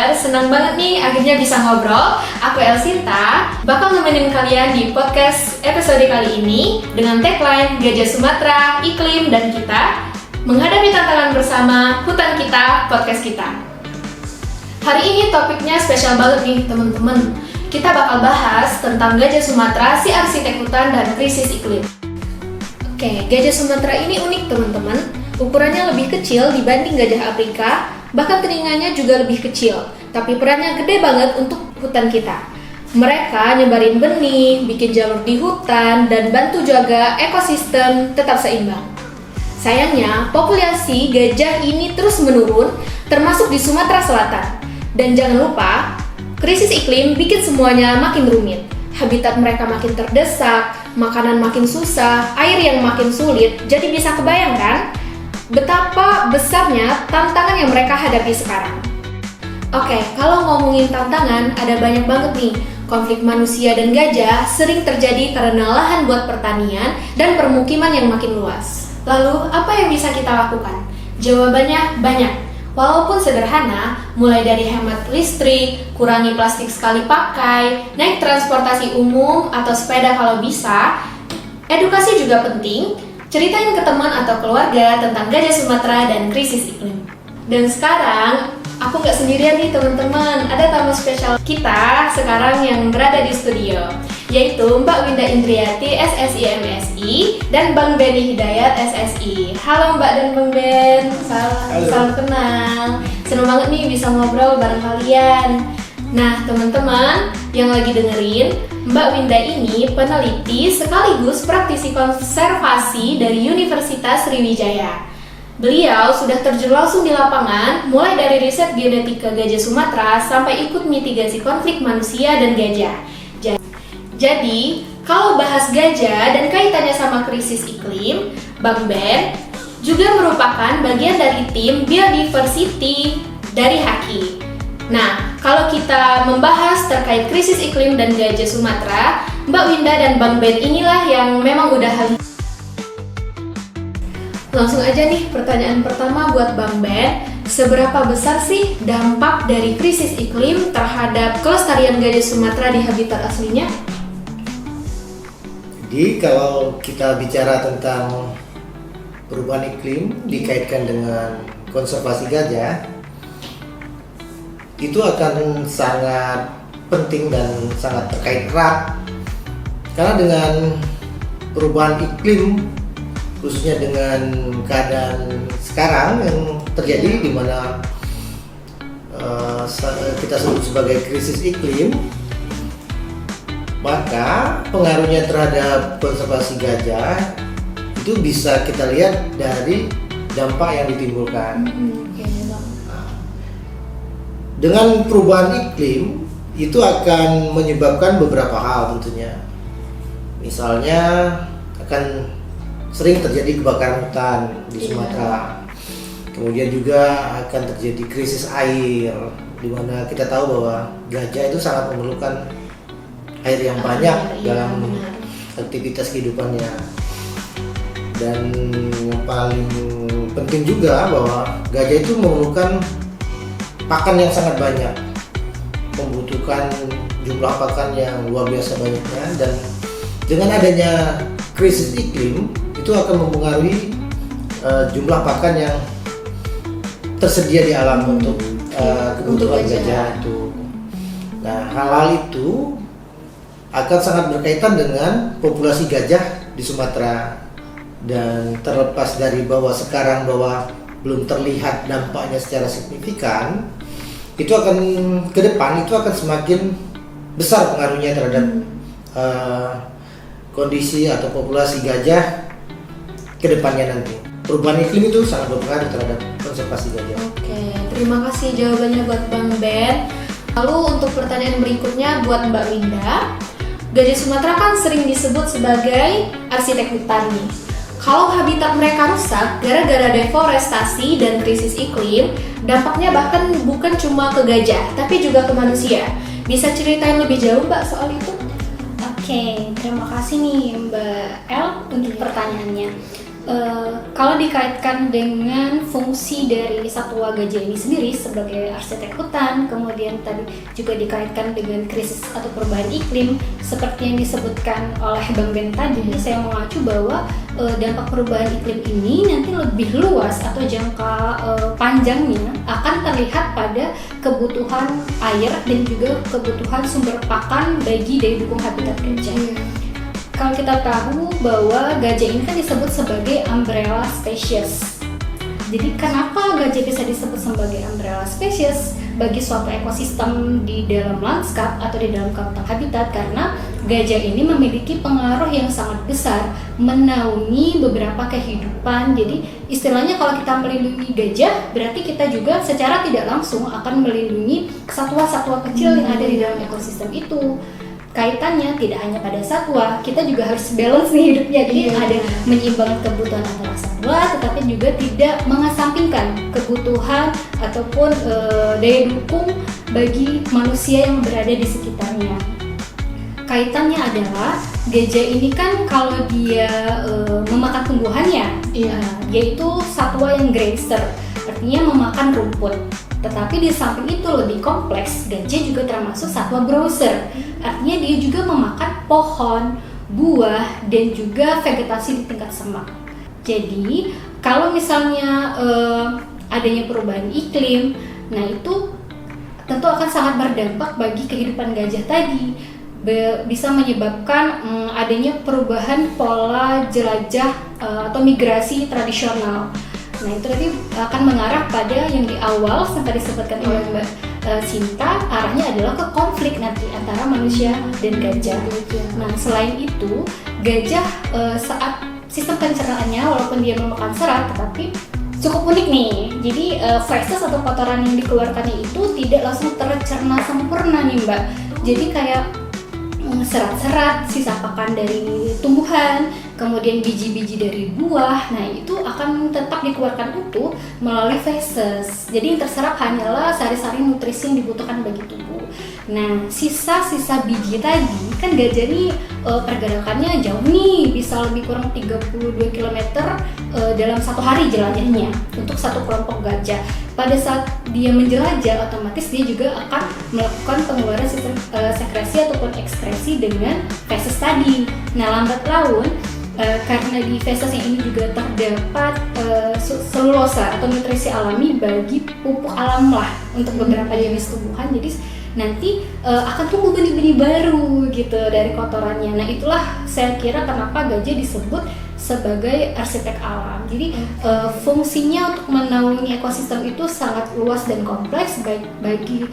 kabar? Senang banget nih akhirnya bisa ngobrol. Aku Elsinta, bakal nemenin kalian di podcast episode kali ini dengan tagline Gajah Sumatera, Iklim, dan Kita menghadapi tantangan bersama Hutan Kita, Podcast Kita. Hari ini topiknya spesial banget nih teman-teman. Kita bakal bahas tentang Gajah Sumatera, si arsitek hutan dan krisis iklim. Oke, Gajah Sumatera ini unik teman-teman. Ukurannya lebih kecil dibanding gajah Afrika, bahkan telinganya juga lebih kecil. Tapi perannya gede banget untuk hutan kita. Mereka nyebarin benih, bikin jalur di hutan, dan bantu jaga ekosistem tetap seimbang. Sayangnya, populasi gajah ini terus menurun, termasuk di Sumatera Selatan. Dan jangan lupa, krisis iklim bikin semuanya makin rumit. Habitat mereka makin terdesak, makanan makin susah, air yang makin sulit. Jadi bisa kebayang kan betapa besarnya tantangan yang mereka hadapi sekarang. Oke, kalau ngomongin tantangan, ada banyak banget nih. Konflik manusia dan gajah sering terjadi karena lahan buat pertanian dan permukiman yang makin luas. Lalu, apa yang bisa kita lakukan? Jawabannya banyak. Walaupun sederhana, mulai dari hemat listrik, kurangi plastik sekali pakai, naik transportasi umum atau sepeda kalau bisa. Edukasi juga penting. Ceritain ke teman atau keluarga tentang Gajah Sumatera dan krisis iklim. Dan sekarang, aku nggak sendirian nih teman-teman. Ada tamu spesial kita sekarang yang berada di studio, yaitu Mbak Winda Indriati, SSI MSI, dan Bang Benny Hidayat, SSI. Halo Mbak dan Bang Ben, salam kenal. Senang banget nih bisa ngobrol bareng kalian. Nah teman-teman yang lagi dengerin, Mbak Winda ini peneliti sekaligus praktisi konservasi dari Universitas Sriwijaya. Beliau sudah terjun langsung di lapangan, mulai dari riset genetika gajah Sumatera sampai ikut mitigasi konflik manusia dan gajah. Jadi, kalau bahas gajah dan kaitannya sama krisis iklim, Bang Ben juga merupakan bagian dari tim biodiversity dari HAKI. Nah, kalau kita membahas terkait krisis iklim dan gajah Sumatera, Mbak Winda dan Bang Ben inilah yang memang udah ahli. Langsung aja nih pertanyaan pertama buat Bang Ben. Seberapa besar sih dampak dari krisis iklim terhadap kelestarian gajah Sumatera di habitat aslinya? Jadi kalau kita bicara tentang perubahan iklim dikaitkan dengan konservasi gajah, itu akan sangat penting dan sangat terkait erat. Karena dengan perubahan iklim, khususnya dengan keadaan sekarang yang terjadi di mana kita sebut sebagai krisis iklim, maka pengaruhnya terhadap konservasi gajah itu bisa kita lihat dari dampak yang ditimbulkan. Dengan perubahan iklim itu akan menyebabkan beberapa hal tentunya. Misalnya akan sering terjadi kebakaran hutan di Sumatera. Kemudian juga akan terjadi krisis air, di mana kita tahu bahwa gajah itu sangat memerlukan air yang banyak dalam aktivitas kehidupannya. Dan yang paling penting juga bahwa gajah itu memerlukan pakan yang sangat banyak, membutuhkan jumlah pakan yang luar biasa banyaknya, dan dengan adanya krisis iklim itu akan mempengaruhi jumlah pakan yang tersedia di alam untuk kebutuhan gajah itu. Nah, hal-hal itu akan sangat berkaitan dengan populasi gajah di Sumatera. Dan terlepas dari bahwa sekarang belum terlihat dampaknya secara signifikan, itu akan ke depan itu akan semakin besar pengaruhnya terhadap kondisi atau populasi gajah ke depannya nanti. Perubahan iklim itu sangat berpengaruh terhadap konservasi gajah. Oke, terima kasih jawabannya buat Bang Ben. Lalu untuk pertanyaan berikutnya buat Mbak Winda. Gajah Sumatera kan sering disebut sebagai arsitek hutan nih. Kalau habitat mereka rusak gara-gara deforestasi dan krisis iklim, dampaknya bahkan bukan cuma ke gajah, tapi juga ke manusia. Bisa ceritain lebih jauh Mbak soal itu? Oke, terima kasih nih Mbak El untuk pertanyaannya. Kalau dikaitkan dengan fungsi dari satwa gajah ini sendiri sebagai arsitek hutan, kemudian tadi juga dikaitkan dengan krisis atau perubahan iklim, seperti yang disebutkan oleh Bang Ben tadi, saya mengacu bahwa dampak perubahan iklim ini nanti lebih luas atau jangka panjangnya akan terlihat pada kebutuhan air dan juga kebutuhan sumber pakan bagi daya dukung habitat gajah. Kalau kita tahu bahwa gajah ini kan disebut sebagai umbrella species. Jadi kenapa gajah bisa disebut sebagai umbrella species bagi suatu ekosistem di dalam lanskap atau di dalam kawasan habitat? Karena gajah ini memiliki pengaruh yang sangat besar menaungi beberapa kehidupan. Jadi istilahnya kalau kita melindungi gajah, berarti kita juga secara tidak langsung akan melindungi satwa-satwa kecil yang ada di dalam ekosistem itu. Kaitannya tidak hanya pada satwa, kita juga harus balance nih hidupnya. Jadi ada menyeimbangkan kebutuhan antara satwa, tetapi juga tidak mengesampingkan kebutuhan ataupun daya dukung bagi manusia yang berada di sekitarnya. Kaitannya adalah gajah ini kan kalau dia memakan tumbuhannya, yaitu satwa yang grazer, artinya memakan rumput. Tetapi di samping itu lebih kompleks, gajah juga termasuk satwa browser. Artinya dia juga memakan pohon, buah, dan juga vegetasi di tingkat semak. Jadi kalau misalnya adanya perubahan iklim, nah itu tentu akan sangat berdampak bagi kehidupan gajah tadi. Bisa menyebabkan adanya perubahan pola jelajah atau migrasi tradisional. Nah itu tadi akan mengarah pada yang di awal sempat disebutkan oleh Mbak Sinta, arahnya adalah ke konflik nanti antara manusia dan gajah. Nah selain itu gajah saat sistem pencernaannya walaupun dia memakan serat tetapi cukup unik nih. Jadi feses atau kotoran yang dikeluarkannya itu tidak langsung tercerna sempurna nih Mbak. Jadi kayak serat-serat, sisa pakan dari tumbuhan, kemudian biji-biji dari buah, nah itu akan tetap dikeluarkan utuh melalui feses. Jadi yang terserap hanyalah sari-sari nutrisi yang dibutuhkan bagi tubuh. Nah sisa-sisa biji tadi, kan gajah ini pergerakannya jauh nih, bisa lebih kurang 32 km dalam satu hari jelajahnya untuk satu kelompok gajah. Pada saat dia menjelajah, otomatis dia juga akan melakukan pengeluaran sistem sekresi ataupun ekskresi dengan feses tadi. Nah lambat laun karena di fesesnya ini juga terdapat selulosa atau nutrisi alami bagi pupuk alam lah untuk beberapa jenis tumbuhan, jadi nanti akan tumbuh benih-benih baru gitu dari kotorannya. Nah itulah saya kira kenapa gajah disebut sebagai arsitek alam. Jadi fungsinya untuk menaungi ekosistem itu sangat luas dan kompleks, baik bagi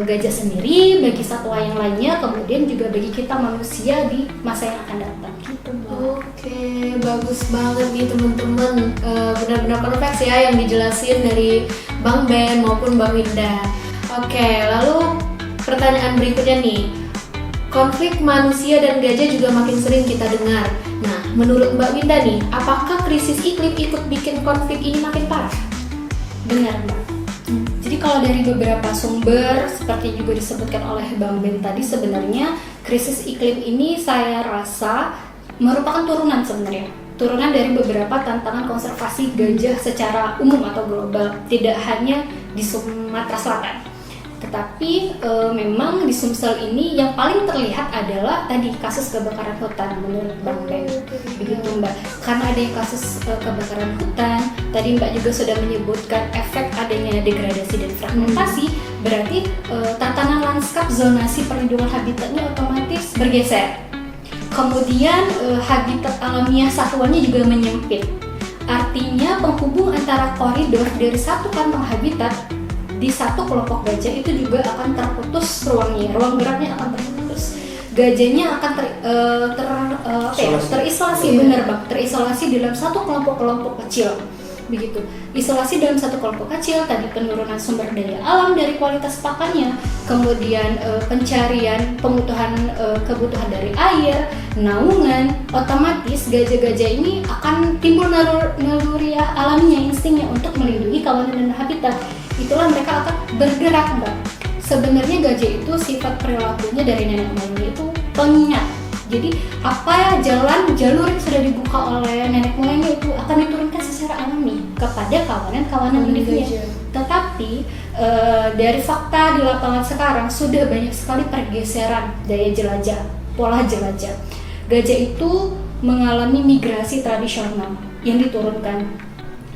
gajah sendiri, bagi satwa yang lainnya, kemudian juga bagi kita manusia di masa yang akan datang gitu. Oke, bagus banget nih teman-teman, benar-benar perfect ya yang dijelasin dari Bang Ben maupun Bang Winda. Oke, lalu pertanyaan berikutnya nih, konflik manusia dan gajah juga makin sering kita dengar. Nah, menurut Mbak Winda nih, apakah krisis iklim ikut bikin konflik ini makin parah? Benar Mbak. Jadi kalau dari beberapa sumber seperti juga disebutkan oleh Bang Ben tadi, sebenarnya krisis iklim ini saya rasa merupakan turunan sebenarnya. Turunan dari beberapa tantangan konservasi gajah secara umum atau global, tidak hanya di Sumatera Selatan. Tetapi memang di Sumsel ini yang paling terlihat adalah tadi kasus kebakaran hutan menurut Bang Ben. Begitu Mbak. Karena adanya kasus kebakaran hutan, tadi Mbak juga sudah menyebutkan efek adanya degradasi dan fragmentasi, berarti tatanan lanskap zonasi perlindungan habitatnya otomatis bergeser. Kemudian habitat alamiah satwanya juga menyempit. Artinya penghubung antara koridor dari satu kantong habitat di satu kelompok gajah itu juga akan terputus ruangnya, ruang geraknya akan terputus. Gajahnya akan terisolasi, benar Bang, terisolasi dalam satu kelompok-kelompok kecil. Begitu. Isolasi dalam satu kelompok kecil, tadi penurunan sumber daya alam dari kualitas pakannya, kemudian pencarian kebutuhan dari air, naungan, otomatis gajah-gajah ini akan timbul naluriah alaminya, instingnya untuk melindungi kawanan dan habitat. Itulah mereka akan bergerak Mbak. Sebenarnya gajah itu sifat perilakunya dari nenek moyangnya itu pengingat. Jadi apa jalur yang sudah dibuka oleh nenek moyangnya itu akan diturunkan secara alami kepada kawanan-kawanan individu. Tetapi dari fakta di lapangan sekarang sudah banyak sekali pergeseran daya jelajah, pola jelajah. Gajah itu mengalami migrasi tradisional yang diturunkan.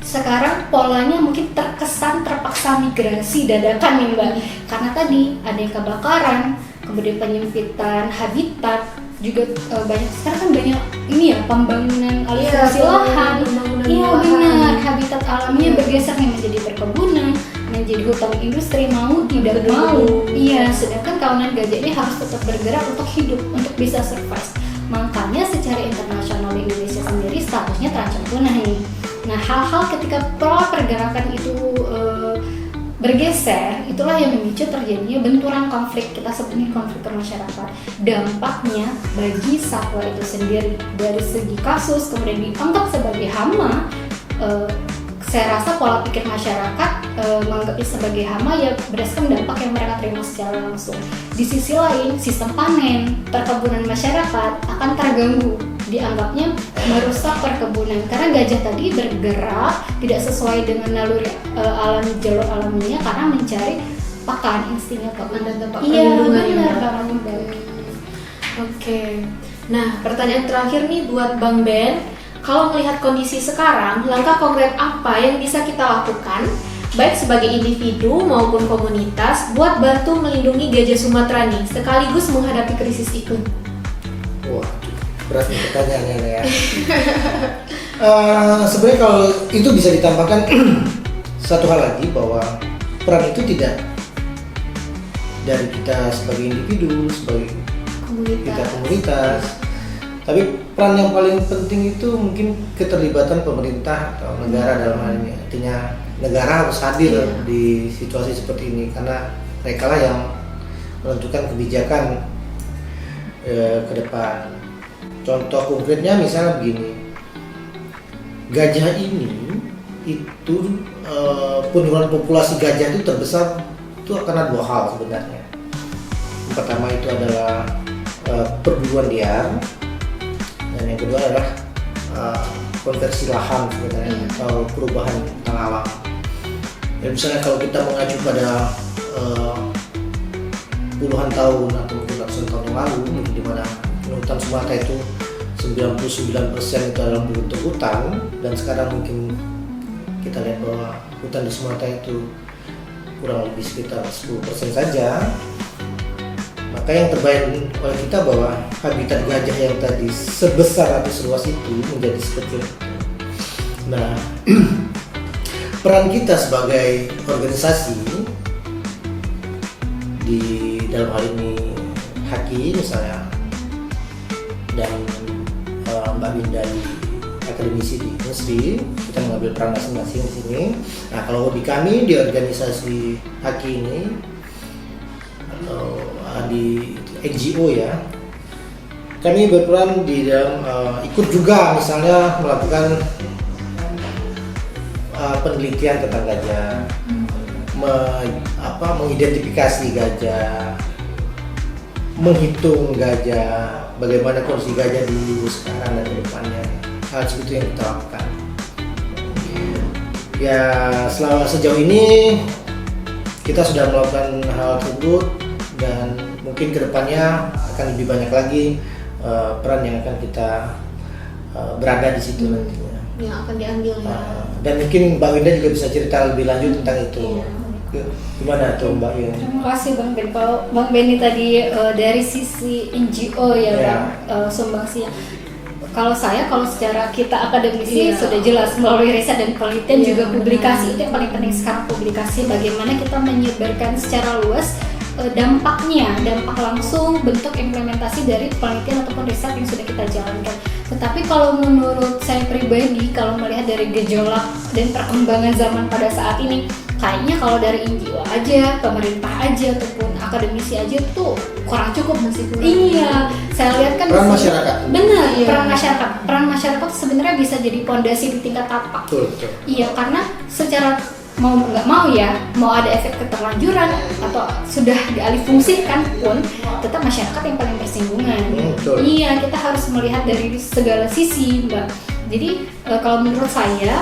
Sekarang polanya mungkin terkesan terpaksa migrasi dadakan nih Mbak, karena tadi ada yang kebakaran, kemudian penyempitan habitat, juga banyak sekarang kan banyak ini ya pembangunan alih fungsi lahan. Iya benar, habitat alamnya bergeser nih menjadi perkebunan, menjadi hutan industri, mau tidak mau. Iya, sedangkan kawanan gajah ini harus tetap bergerak untuk hidup, untuk bisa survive. Makanya secara internasional di Indonesia sendiri statusnya terancam punah nih. Nah, hal-hal ketika pola pergerakan itu bergeser, itulah yang memicu terjadinya benturan konflik, kita sebutnya konflik masyarakat. Dampaknya bagi satwa itu sendiri dari segi kasus kemudian dianggap sebagai hama. Saya rasa pola pikir masyarakat menganggapnya sebagai hama ya berdasarkan dampak yang mereka terima secara langsung. Di sisi lain, sistem panen perkebunan masyarakat akan terganggu, dianggapnya merusak perkebunan karena gajah tadi bergerak tidak sesuai dengan naluri jalur alaminya karena mencari pakan, instingnya pakan dan tempat perlindungan. Iya benar. Oke. Nah, pertanyaan terakhir nih buat Bang Ben. Kalau melihat kondisi sekarang, langkah konkret apa yang bisa kita lakukan, baik sebagai individu maupun komunitas, buat bantu melindungi gajah Sumatera nih, sekaligus menghadapi krisis iklim? Wah, berat nih pertanyaannya ya. Sebenarnya kalau itu bisa ditambahkan satu hal lagi, bahwa peran itu tidak dari kita sebagai individu, sebagai kita komunitas. Tapi peran yang paling penting itu mungkin keterlibatan pemerintah atau negara dalam hal ini. Artinya negara harus hadir di situasi seperti ini karena mereka lah yang menentukan kebijakan ke depan. Contoh konkretnya misalnya begini, gajah ini itu penurunan populasi gajah itu terbesar itu karena dua hal sebenarnya. Yang pertama itu adalah perburuan liar. Dan yang kedua adalah konversi lahan sebenarnya atau perubahan hutan alam. Ya, misalnya kalau kita mengacu pada puluhan tahun atau ratusan tahun yang lalu, di mana hutan Sumatera itu 99% itu adalah bentuk hutan, dan sekarang mungkin kita lihat bahwa hutan di Sumatera itu kurang lebih sekitar 10% saja. Maka yang terbayang oleh kita bahwa habitat gajah yang tadi sebesar atau seluas itu menjadi sekecil. Nah, peran kita sebagai organisasi di dalam hal ini HAKI misalnya, dan Mbak Binda di akademisi di UNSRI, kita mengambil peran masing-masing di sini. Nah, kalau di kami di organisasi HAKI ini atau di NGO ya, kami berperan di dalam ikut juga misalnya melakukan penelitian tentang gajah, mengidentifikasi gajah, menghitung gajah, bagaimana kondisi gajah di sekarang dan ke depannya. Hal seperti yang kita lakukan. Ya, sejauh ini kita sudah melakukan hal tersebut, dan mungkin kedepannya akan lebih banyak lagi peran yang akan kita berada di situ nantinya. Yang akan diambil ya. Dan mungkin Mbak Winda juga bisa cerita lebih lanjut tentang itu. Gimana tuh Mbak Winda? Terima kasih Bang Ben. Kalau Bang Benny tadi dari sisi NGO ya Bang, sumbangsinya. Kalau secara kita akademisi sudah jelas melalui riset dan penelitian juga publikasi, itu yang paling penting sekarang, publikasi bagaimana kita menyebarkan secara luas dampak langsung bentuk implementasi dari penelitian ataupun riset yang sudah kita jalankan. Tetapi kalau menurut saya pribadi, kalau melihat dari gejolak dan perkembangan zaman pada saat ini, kayaknya kalau dari NGO aja, pemerintah aja ataupun akademisi aja tuh kurang cukup, masih kurang. Iya, saya lihat kan peran masyarakat. Benar, peran masyarakat sebenarnya bisa jadi pondasi di tingkat tapak. Betul. Iya, karena secara mau nggak mau ya, mau ada efek keterlanjuran atau sudah dialihfungsikan pun tetap masyarakat yang paling bersinggungan. Betul. Iya, kita harus melihat dari segala sisi, Mbak. Jadi kalau menurut saya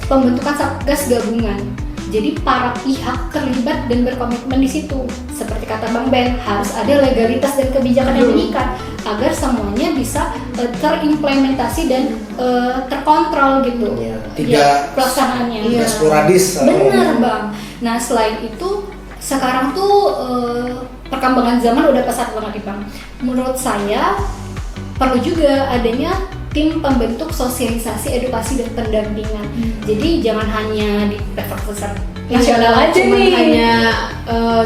pembentukan satgas gabungan, jadi para pihak terlibat dan berkomitmen di situ. Seperti kata Bang Ben, harus ada legalitas dan kebijakan yang mengikat agar semuanya bisa terimplementasi dan terkontrol gitu. Ya, tidak pelaksanaannya. tidak sporadis. Benar, Bang. Nah, selain itu sekarang tuh perkembangan zaman udah pesat banget nih, Bang. Menurut saya perlu juga adanya tim pembentuk sosialisasi, edukasi dan pendampingan. Jadi jangan hanya di level pusat nasional aja cuman nih. hanya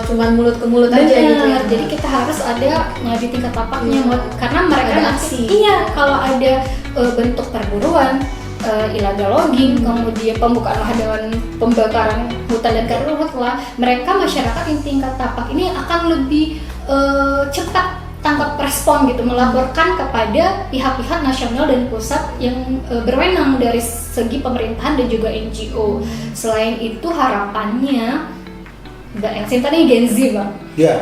cuman mulut ke mulut aja gitu ya. Jadi kita harus ada di tingkat tapaknya, karena mereka Ada nanti aksi. iya kalau ada bentuk perburuan, illegal logging, kemudian pembukaan lahan, pembakaran hutan dan karhutla, mereka masyarakat yang tingkat tapak ini akan lebih cepat tangkap respon gitu, melaporkan kepada pihak-pihak nasional dan pusat yang berwenang dari segi pemerintahan dan juga NGO. Selain itu harapannya Mbak Elsinta nih Gen Z, Bang. Ya.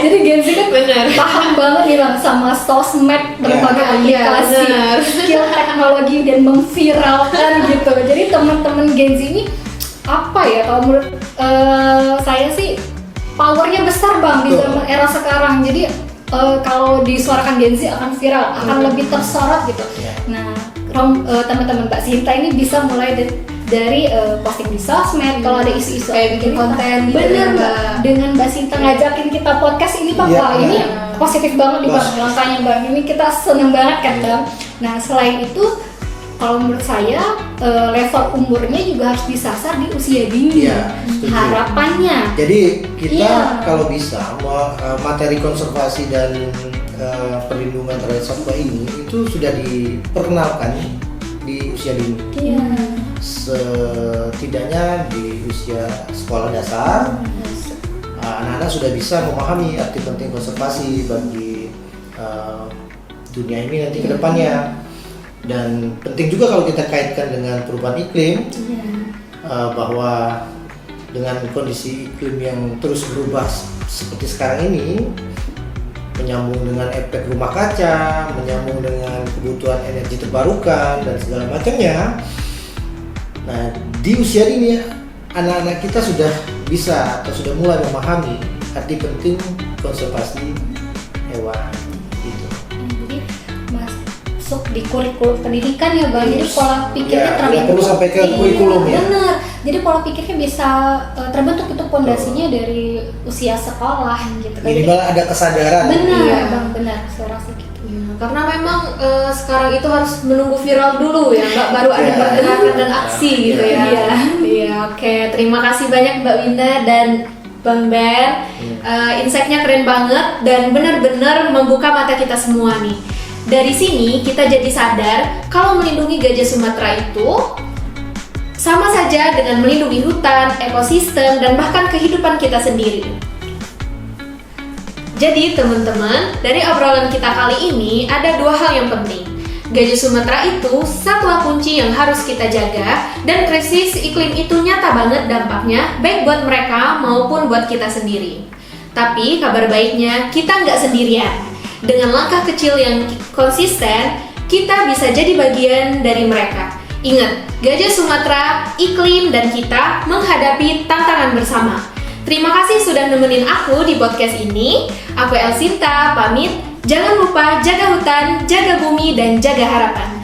Jadi Gen Z kan Bener. paham banget nih, Bang, sama sosmed, berbagai Iya, aplikasi, bener. skill teknologi dan memviralkan gitu. Jadi teman-teman Gen Z ini apa ya, kalau menurut saya sih powernya besar, Bang, di Betul. zaman era sekarang. Jadi kalau disuarakan Gen Z akan viral, akan lebih tersorot gitu. Ya. Nah, teman-teman Mbak Sinta ini bisa mulai dari posting di sosmed, kalau ada isu-isu Kayak bikin cerita. konten gitu Bener, ya, Mbak. Mbak. Dengan Mbak Sinta ngajakin kita podcast ini, Pak. Iya, Wah, benar. ini positif banget nih, Bang, Bos. langkahnya, Bang. Ini kita seneng banget kan, Bang. Nah, selain itu kalau menurut saya level umurnya juga harus disasar di usia dini. Iya, setuju. Harapannya. Jadi kita Iya. kalau bisa materi konservasi dan perlindungan terhadap satwa ini itu sudah diperkenalkan di usia dini. Iya. Setidaknya di usia sekolah dasar, anak-anak sudah bisa memahami arti penting konservasi bagi dunia ini nanti ke depannya. Dan penting juga kalau kita kaitkan dengan perubahan iklim, bahwa dengan kondisi iklim yang terus berubah seperti sekarang ini, menyambung dengan efek rumah kaca, menyambung dengan kebutuhan energi terbarukan dan segala macamnya. Nah, di usia ini anak-anak kita sudah bisa atau sudah mulai memahami arti penting konservasi hewan gitu. Jadi masuk di kurikulum pendidikan ya, Bang. Jadi pola pikirnya Ya, terbentuk. nggak perlu sampai ke kurikulum ya. Bener. Jadi pola pikirnya bisa terbentuk itu pondasinya dari usia sekolah gitu. Minimal ada kesadaran. Benar, Iya. Bang, benar. Saya rasa gitu. Ya, karena memang sekarang itu harus menunggu viral dulu ya, Mbak, baru ada Iya. pergerakan dan aksi gitu ya. Iya. Iya, oke. Terima kasih banyak Mbak Winda dan Bang Ben. Insight-nya keren banget dan benar-benar membuka mata kita semua nih. Dari sini kita jadi sadar kalau melindungi gajah Sumatera itu sama saja dengan melindungi hutan, ekosistem, dan bahkan kehidupan kita sendiri. Jadi teman-teman, dari obrolan kita kali ini ada dua hal yang penting. Gajah Sumatera itu satwa kunci yang harus kita jaga, dan krisis iklim itu nyata banget dampaknya, baik buat mereka maupun buat kita sendiri. Tapi kabar baiknya, kita nggak sendirian. Dengan langkah kecil yang konsisten, kita bisa jadi bagian dari mereka. Ingat, gajah Sumatera, iklim, dan kita menghadapi tantangan bersama. Terima kasih sudah nemenin aku di podcast ini. Aku Elsinta, pamit. Jangan lupa jaga hutan, jaga bumi, dan jaga harapan.